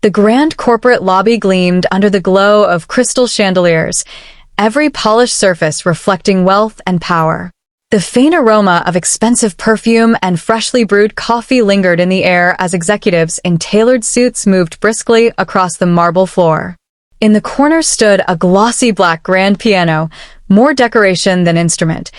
The grand corporate lobby gleamed under the glow of crystal chandeliers, every polished surface reflecting wealth and power. The faint aroma of expensive perfume and freshly brewed coffee lingered in the air as executives in tailored suits moved briskly across the marble floor. In the corner stood a glossy black grand piano, more decoration than instrument,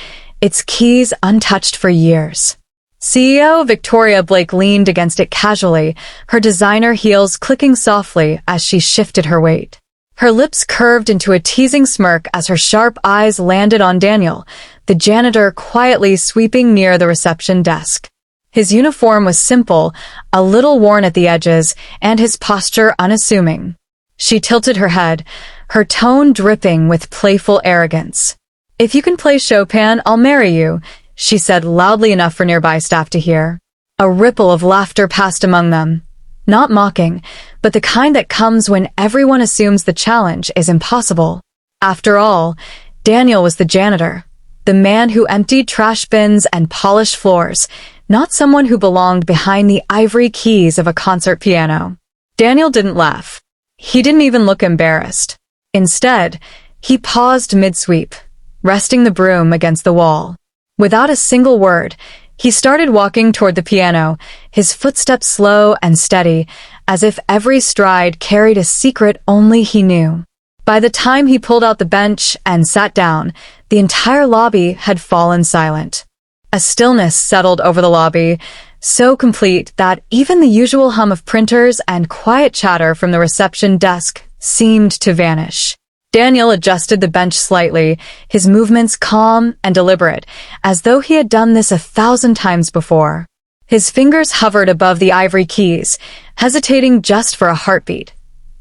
its keys untouched for years. CEO Victoria Blake leaned against it casually, her designer heels clicking softly as she shifted her weight. Her lips curved into a teasing smirk as her sharp eyes landed on Daniel, the janitor quietly sweeping near the reception desk. His uniform was simple, a little worn at the edges, and his posture unassuming. She tilted her head, her tone dripping with playful arrogance. "If you can play Chopin, I'll marry you," she said loudly enough for nearby staff to hear. A ripple of laughter passed among them. Not mocking, but the kind that comes when everyone assumes the challenge is impossible. After all, Daniel was the janitor, the man who emptied trash bins and polished floors, not someone who belonged behind the ivory keys of a concert piano. Daniel didn't laugh. He didn't even look embarrassed. Instead, he paused mid-sweep, resting the broom against the wall. Without a single word, he started walking toward the piano, his footsteps slow and steady, as if every stride carried a secret only he knew. By the time he pulled out the bench and sat down, the entire lobby had fallen silent. A stillness settled over the lobby, so complete that even the usual hum of printers and quiet chatter from the reception desk seemed to vanish. Daniel adjusted the bench slightly, his movements calm and deliberate, as though he had done this 1,000 times before. His fingers hovered above the ivory keys, hesitating just for a heartbeat.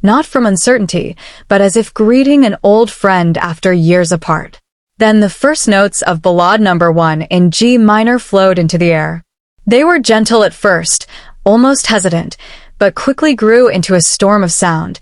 Not from uncertainty, but as if greeting an old friend after years apart. Then the first notes of Ballade No. 1 in G minor flowed into the air. They were gentle at first, almost hesitant, but quickly grew into a storm of sound,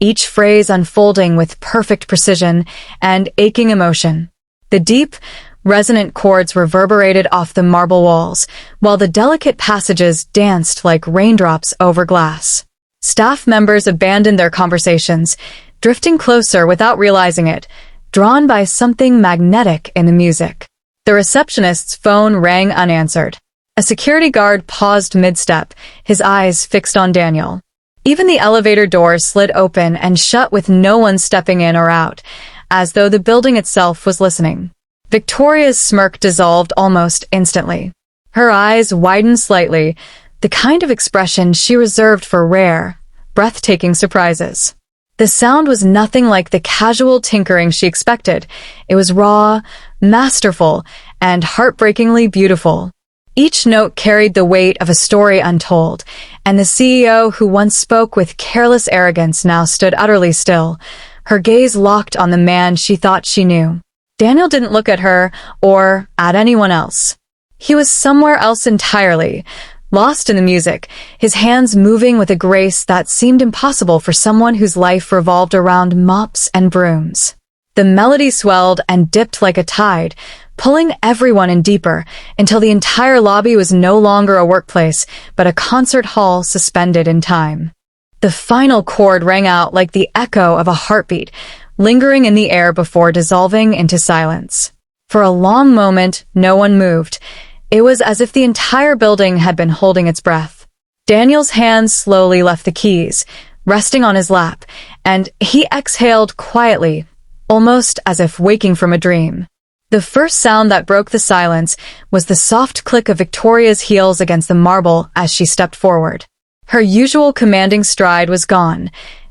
each phrase unfolding with perfect precision and aching emotion. The deep, resonant chords reverberated off the marble walls, while the delicate passages danced like raindrops over glass. Staff members abandoned their conversations, drifting closer without realizing it, drawn by something magnetic in the music. The receptionist's phone rang unanswered. A security guard paused mid-step, his eyes fixed on Daniel. Even the elevator doors slid open and shut with no one stepping in or out, as though the building itself was listening. Victoria's smirk dissolved almost instantly. Her eyes widened slightly, the kind of expression she reserved for rare, breathtaking surprises. The sound was nothing like the casual tinkering she expected. It was raw, masterful, and heartbreakingly beautiful. Each note carried the weight of a story untold, and the CEO who once spoke with careless arrogance now stood utterly still, her gaze locked on the man she thought she knew. Daniel didn't look at her or at anyone else. He was somewhere else entirely, lost in the music, his hands moving with a grace that seemed impossible for someone whose life revolved around mops and brooms. The melody swelled and dipped like a tide, pulling everyone in deeper, until the entire lobby was no longer a workplace, but a concert hall suspended in time. The final chord rang out like the echo of a heartbeat, lingering in the air before dissolving into silence. For a long moment, no one moved. It was as if the entire building had been holding its breath. Daniel's hands slowly left the keys, resting on his lap, and he exhaled quietly, almost as if waking from a dream. The first sound that broke the silence was the soft click of Victoria's heels against the marble as she stepped forward. Her usual commanding stride was gone.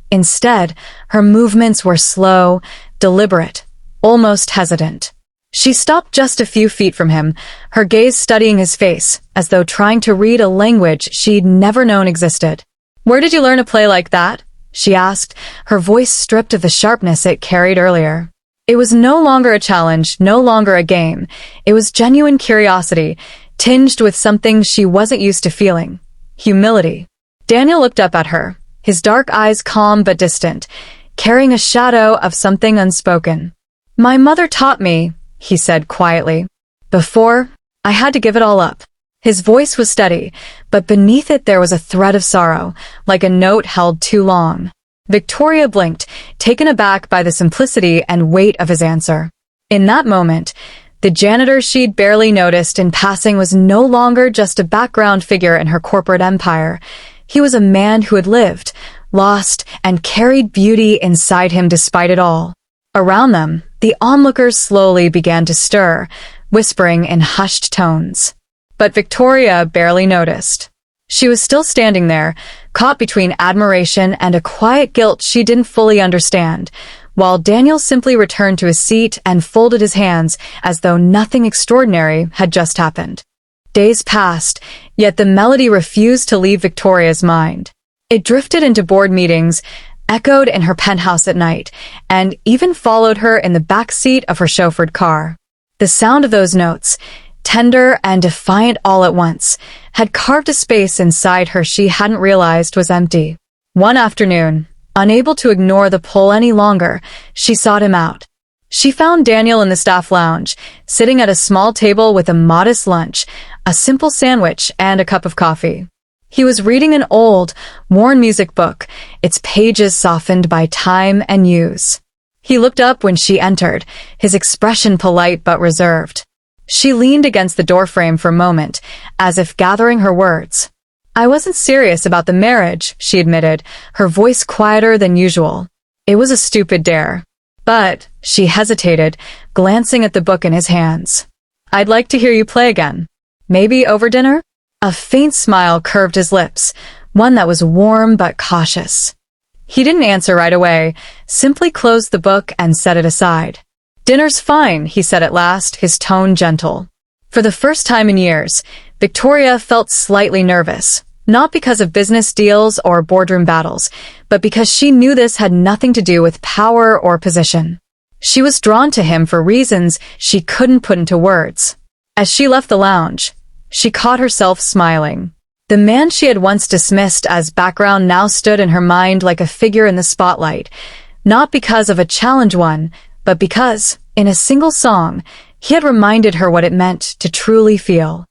Instead, her movements were slow, deliberate, almost hesitant. She stopped just a few feet from him, her gaze studying his face, as though trying to read a language she'd never known existed. "Where did you learn to play like that?" she asked, her voice stripped of the sharpness it carried earlier. It was no longer a challenge, no longer a game. It was genuine curiosity, tinged with something she wasn't used to feeling: humility. Daniel looked up at her, his dark eyes calm but distant, carrying a shadow of something unspoken. "My mother taught me," he said quietly. "Before, I had to give it all up." His voice was steady, but beneath it there was a thread of sorrow, like a note held too long. Victoria blinked, taken aback by the simplicity and weight of his answer. In that moment, the janitor she'd barely noticed in passing was no longer just a background figure in her corporate empire. He was a man who had lived, lost, and carried beauty inside him despite it all. Around them, the onlookers slowly began to stir, whispering in hushed tones. But Victoria barely noticed. She was still standing there, caught between admiration and a quiet guilt she didn't fully understand, while Daniel simply returned to his seat and folded his hands as though nothing extraordinary had just happened. Days passed, yet the melody refused to leave Victoria's mind. It drifted into board meetings, echoed in her penthouse at night, and even followed her in the back seat of her chauffeured car. The sound of those notes, tender and defiant all at once, had carved a space inside her she hadn't realized was empty. One afternoon, unable to ignore the pull any longer, she sought him out. She found Daniel in the staff lounge, sitting at a small table with a modest lunch, a simple sandwich, and a cup of coffee. He was reading an old, worn music book, its pages softened by time and use. He looked up when she entered, his expression polite but reserved. She leaned against the doorframe for a moment, as if gathering her words. "I wasn't serious about the marriage," she admitted, her voice quieter than usual. It was a stupid dare. But, she hesitated, glancing at the book in his hands. "I'd like to hear you play again. Maybe over dinner?" A faint smile curved his lips, one that was warm but cautious. He didn't answer right away, simply closed the book and set it aside. "Dinner's fine," he said at last, his tone gentle. For the first time in years, Victoria felt slightly nervous, not because of business deals or boardroom battles, but because she knew this had nothing to do with power or position. She was drawn to him for reasons she couldn't put into words. As she left the lounge, she caught herself smiling. The man she had once dismissed as background now stood in her mind like a figure in the spotlight, not because of a challenge won, but because, in a single song, he had reminded her what it meant to truly feel.